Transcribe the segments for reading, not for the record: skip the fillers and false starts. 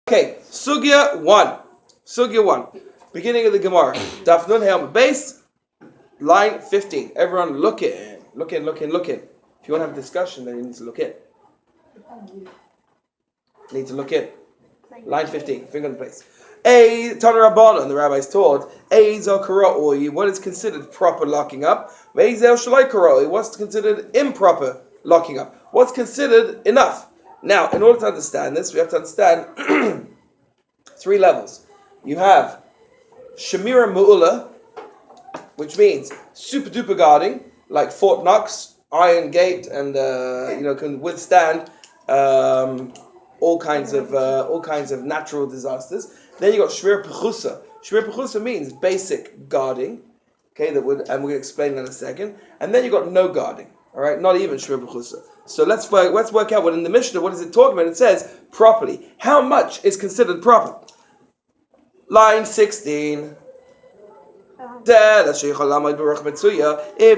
Okay, sugya 1. Sugya 1. Beginning of the Gemara. Daf Nun Hey base, line 15. Everyone look in. Look in. If you want to have a discussion, then you need to look in. Line 15. Finger in the place. A Tana Rabbanan, the rabbis taught, Ezel Kara'oi, what is considered proper locking up? Ezel Shalai Kara'oi, what's considered improper locking up? What's considered enough? Now, in order to understand this, we have to understand 3 levels. You have Shemira Mu'ula, which means super duper guarding, like Fort Knox, Iron Gate, and can withstand all kinds of natural disasters. Then you got Shmir Pechusa. Shmir Pechusa means basic guarding. Okay, and we're going to explain that in a second. And then you got no guarding. All right, not even Shmir Pechusa. So let's work out what in the Mishnah, what is it talking about? It says properly. How much is considered proper? Line 16. If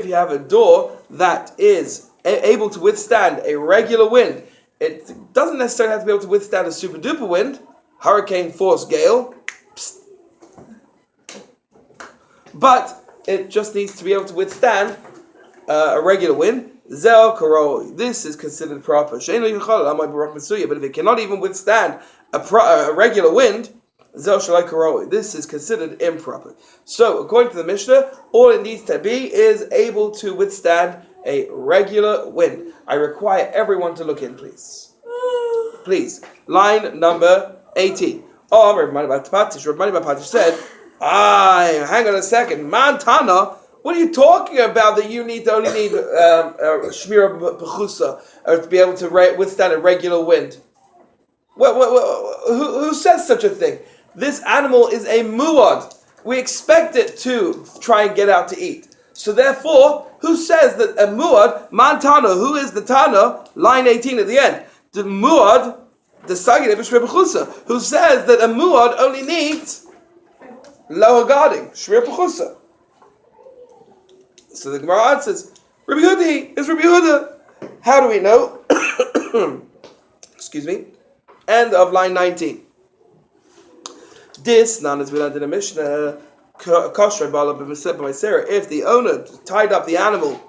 you have a door that is able to withstand a regular wind, it doesn't necessarily have to be able to withstand a super duper wind, hurricane force gale, but it just needs to be able to withstand a regular wind. This is considered proper. But if it cannot even withstand a regular wind, this is considered improper. So, according to the Mishnah, all it needs to be is able to withstand a regular wind. I require everyone to look in, please. Please. Line number 18. Rabbi Patish said, hang on a second. Montana, what are you talking about that you only need Shmira Pechusa to be able to withstand a regular wind? Who says such a thing? This animal is a muad. We expect it to try and get out to eat. So therefore, who says that a muad, Montana, who is the Tana, line 18 at the end, the muad, the sugya Shmir Pechusa, who says that a muad only needs lower guarding, Shmir Pechusa. So the Gemara answers, Rabbi Yehuda is Rabbi Yehuda. How do we know? Excuse me. End of line 19. This, none as we learned in the Mishnah, if the owner tied up the animal,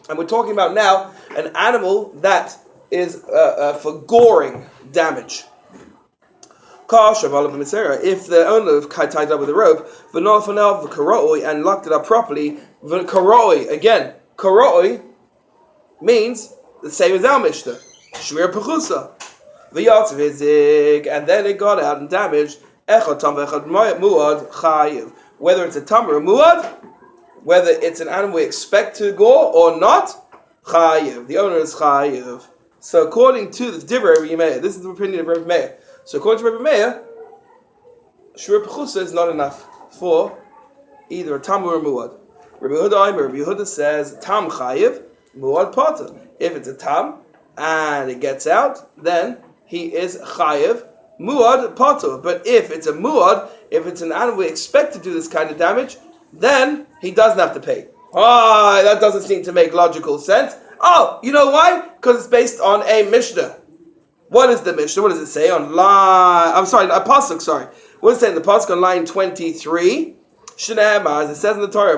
and we're talking about now an animal that is for goring damage. If the owner tied up with a rope, and locked it up properly, again, karoi means the same as our Mishnah, shmir pechusa. And then it got out and damaged. Whether it's a tam or a muad, whether it's an animal we expect to gore or not, chayiv. The owner is chayiv. So according to the Divrei Rabbi Meir, this is the opinion of Rabbi Meir. So according to Rabbi Meir, shmir pechusa is not enough for either a tam or a muad. Rabbi Yehuda says tam chayiv, muad potter. If it's a tam and it gets out, then he is chayiv. Muad potter. But if it's a muad, if it's an animal we expect to do this kind of damage, then he doesn't have to pay. That doesn't seem to make logical sense. You know why? Because it's based on a Mishnah. What is the Mishnah? What does it say on line? A pasuk. Sorry. What does it say in the pasuk on line 23? Shneimar, as it says in the Torah,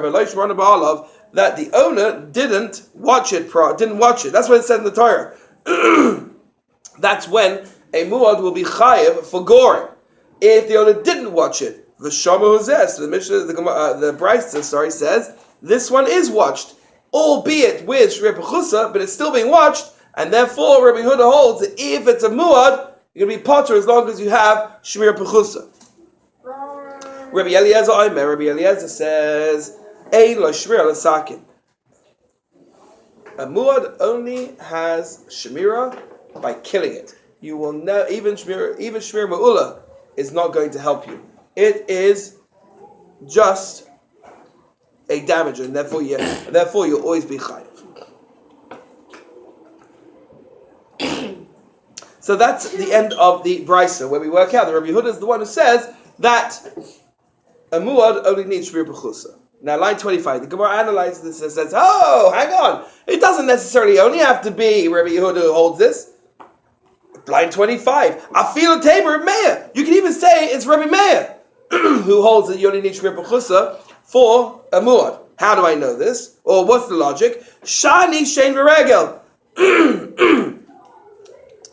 that the owner didn't watch it. That's what it says in the Torah. That's when a muad will be chayiv for goring. If the owner didn't watch it, the shama huzes, the Mishnah, the Brisa, says this one is watched, albeit with shmir pechusa, but it's still being watched, and therefore Rabbi Yehuda holds that if it's a muad, you're going to be potter as long as you have shmir pechusa. Rabbi Eliezer says, ein lo shmir l'sakin. A muad only has shmira by killing it. You will know even shmir ma'ula is not going to help you. It is just a damager, and therefore you'll always be chayiv. So that's the end of the brisa, where we work out that Rabbi Yehuda is the one who says that a muad only needs shmir pechusa. Now, line 25, the Gemara analyzes this and says, hang on, it doesn't necessarily only have to be Rabbi Yehuda who holds this. Line 25. Afilu Tabor Reb Meir. You can even say it's Rabbi Meir who holds that you only need Shmir B'chusa for a muad. How do I know this? Or what's the logic? Shani Shein V'regel.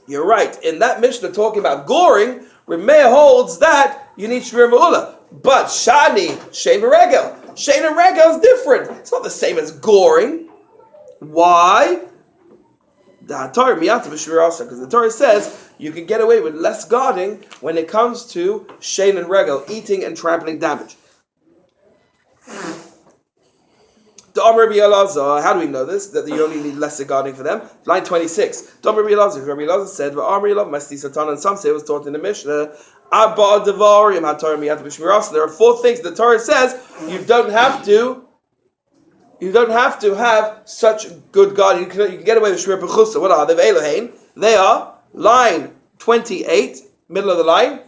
You're right. In that Mishnah talking about goring, Reb Meir holds that you need Shmir B'ula. But Shani Shein V'regel. Shein and Regel is different. It's not the same as goring. Why? Because the Torah says you can get away with less guarding when it comes to shein and regel, eating and trampling damage. How do we know this? That you only need lesser guarding for them? Line 26. Rabbi Elazar said, and some say it was taught in the Mishnah. There are 4 things the Torah says you don't have to have such good guarding. You can get away with Shmir B'chusa. What are they? Ve'elohein. They are line 28, middle of the line.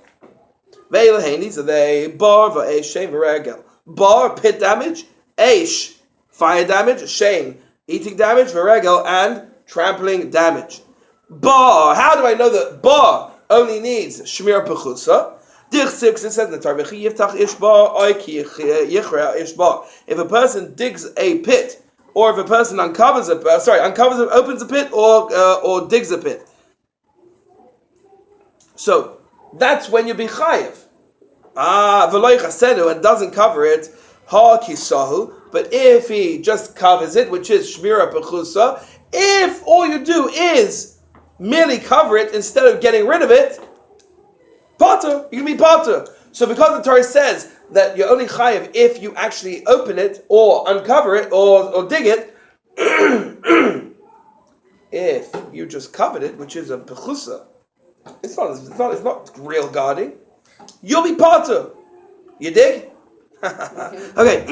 Ve'elohein. These are they. Bar va'esh shein v'regel. Bar, pit damage. Eish, fire damage. Shein, eating damage. V'regel, and trampling damage. Bar. How do I know that bar only needs Shmir B'chusa? It says in the Torah, if a person digs a pit, or if a person opens a pit, or digs a pit. So that's when you be chayiv. And doesn't cover it, but if he just covers it, which is shmira b'chusa, if all you do is merely cover it instead of getting rid of it, Potter, you can be Potter. So because the Torah says that you're only chayiv if you actually open it or uncover it or dig it, if you just covered it, which is a bechusa, it's not real guarding, you'll be Potter. You dig? Okay.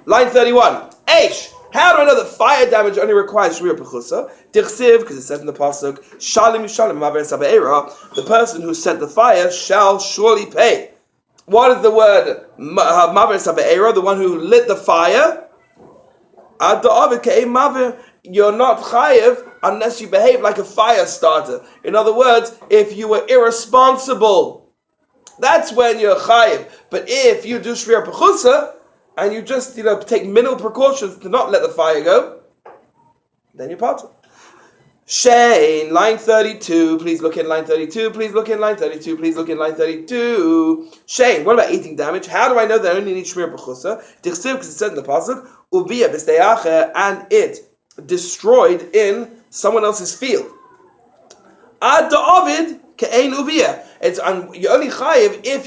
Line 31. Eish. How do I know that fire damage only requires shmir b'chusa? Dichsiv, because it says in the pasuk, Shalim Yishalim Maver Sabeira, the person who set the fire shall surely pay. What is the word Maver Sabeira? The one who lit the fire. Ad da'avid ke'ei maver. You're not chayev unless you behave like a fire starter. In other words, if you were irresponsible, that's when you're chayev. But if you do shmir b'chusa, and you just, take minimal precautions to not let the fire go, then you're part of it. Shane, line 32. Please look in line 32. Please look in line 32. Please look in line 32. Shane, what about eating damage? How do I know that I only need shmir b'chusa? Dichsiv, because it said in the pasuk, uviya b'steyache, and it destroyed in someone else's field. Ad da'avid ke'ein uviya. You're only chayiv if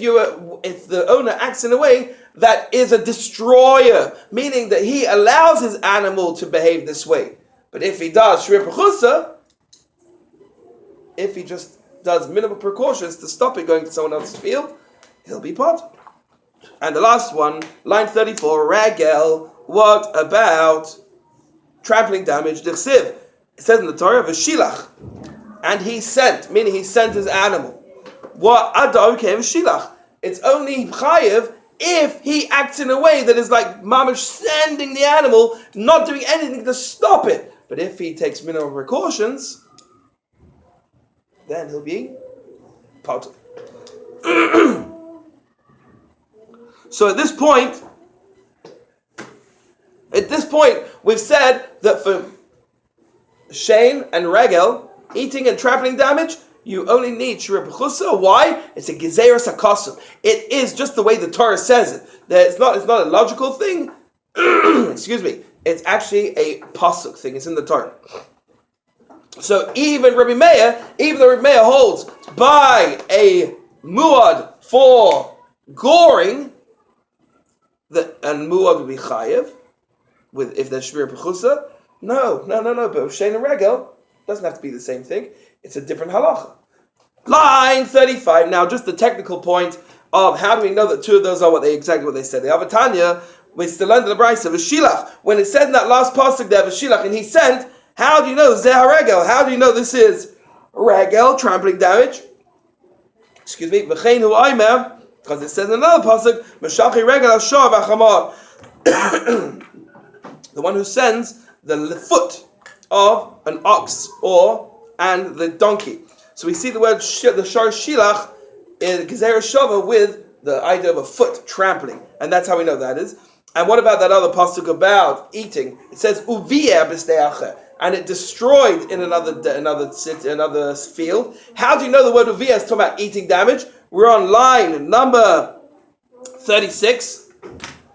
the owner acts in a way that is a destroyer, meaning that he allows his animal to behave this way. But if he does shmir b'chusa, if he just does minimal precautions to stop it going to someone else's field, he'll be part. And the last one, line 34, ragel. What about trampling damage? Dichsiv. It says in the Torah, v'shilach, and he sent, meaning he sent his animal. What adam came shilach? It's only chayev if he acts in a way that is like mamish sending the animal, not doing anything to stop it. But if he takes minimal precautions, then he'll be potter. So at this point, we've said that for shein and regel, eating and trampling damage, you only need shmir b'chusa. Why? It's a gezeirus hakosum. It is just the way the Torah says it. It's not a logical thing. Excuse me. It's actually a pasuk thing. It's in the Torah. So even though Rabbi Meir holds by a muad for goring, and muad would be chayev if there's shmir b'chusa. No. But shein and regel doesn't have to be the same thing. It's a different halacha. Line 35. Now, just the technical point of how do we know that two of those are exactly what they said. The Avatanya, we still learned in the Brisa of Shilach. When it said in that last pasuk there, Shilach, and he sent, how do you know Zeh HaRegel? How do you know this is regel, trampling damage? Excuse me. V'chein hu aimer, because it says in another pasuk, Meshachi regel ashor v'achamar. The one who sends the foot of an ox or and the donkey. So we see the word the shar shilach in Gezerah Shava with the idea of a foot trampling, and that's how we know that is. And what about that other pasuk about eating? It says uviyah b'steacher, and it destroyed in another field. How do you know the word uviyah is talking about eating damage? We're on line number 36.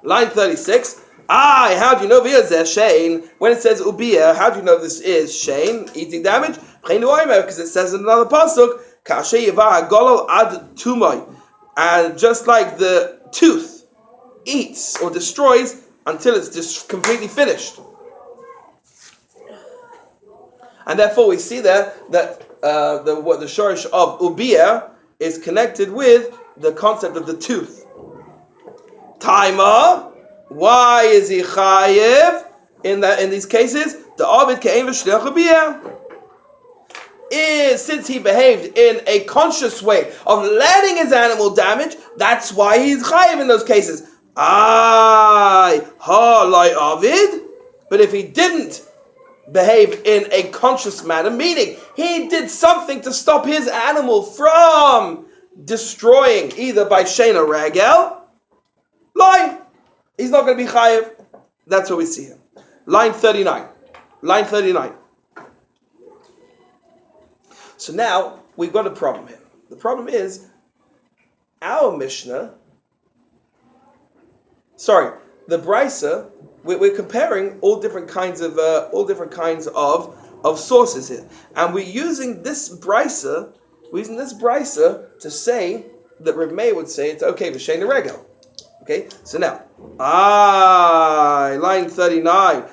Line 36. How do you know v'yazeh Shane? When it says ubiyah, how do you know this is Shane, eating damage? Because it says in another pasuk, kashe yivah golol ad tumay, and just like the tooth eats or destroys until it's just completely finished. And therefore we see there that the shorish of ubiyah is connected with the concept of the tooth. Taima, why is he chayiv in these cases? The Ovid ke'en v'shliach ubiyah. Since he behaved in a conscious way of letting his animal damage, that's why he's chayiv in those cases. Ovid. But if he didn't behave in a conscious manner, meaning he did something to stop his animal from destroying either by shein or regel, he's not going to be chayiv. That's what we see here. Line 39. So now we've got a problem here. The problem is our Mishnah. The Brisa. We're comparing all different kinds of sources here, and we're using this Brisa. To say that Reb Meir would say it's okay for shein regel. Okay, so now line 39.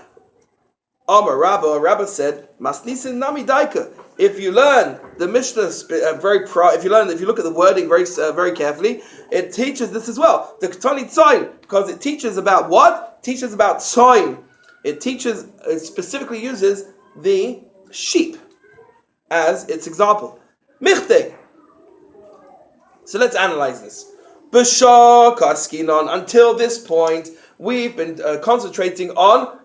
Amar Rabba said, Masnisin nami daika. If you learn the Mishnah if you look at the wording very carefully, it teaches this as well. The Ketani Tzoin, because it teaches about what? It teaches about Tzoin. It specifically uses the sheep as its example. Michte. So let's analyze this. B'shah kaskinon. Until this point, we've been concentrating on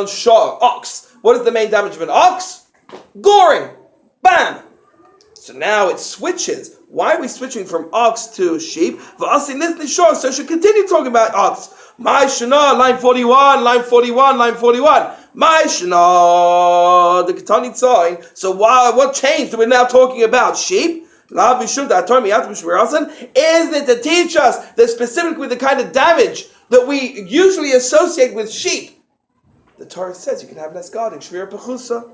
shah, ox. What is the main damage of an ox? Goring. Bam. So now it switches. Why are we switching from ox to sheep? So I should continue talking about ox. My shana, line 41. My shana, the Ketani Tzoin. So what changed? We're now talking about sheep. Isn't it to teach us that specifically the kind of damage that we usually associate with sheep? The Torah says you can have less guarding. Shvira Pechusa.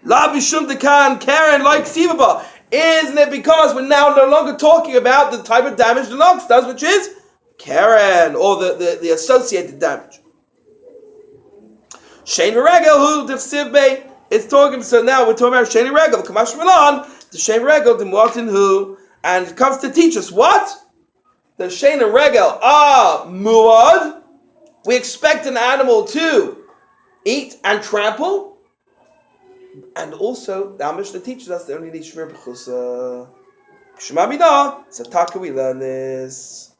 La bishum dekan Karen like Sivaba. Isn't it because we're now no longer talking about the type of damage the ox does, which is Karen, or the associated damage? Shein regel hu d'chsiv bei. It's talking. So now we're talking about shein regel. Kamash Milan. The shein regel d'muatin hu, and it comes to teach us what the shein regel muad. We expect an animal to eat and trample, and also our Mishnah teaches us they only need shvir b'chusa. Shema bina. So how can we learn this?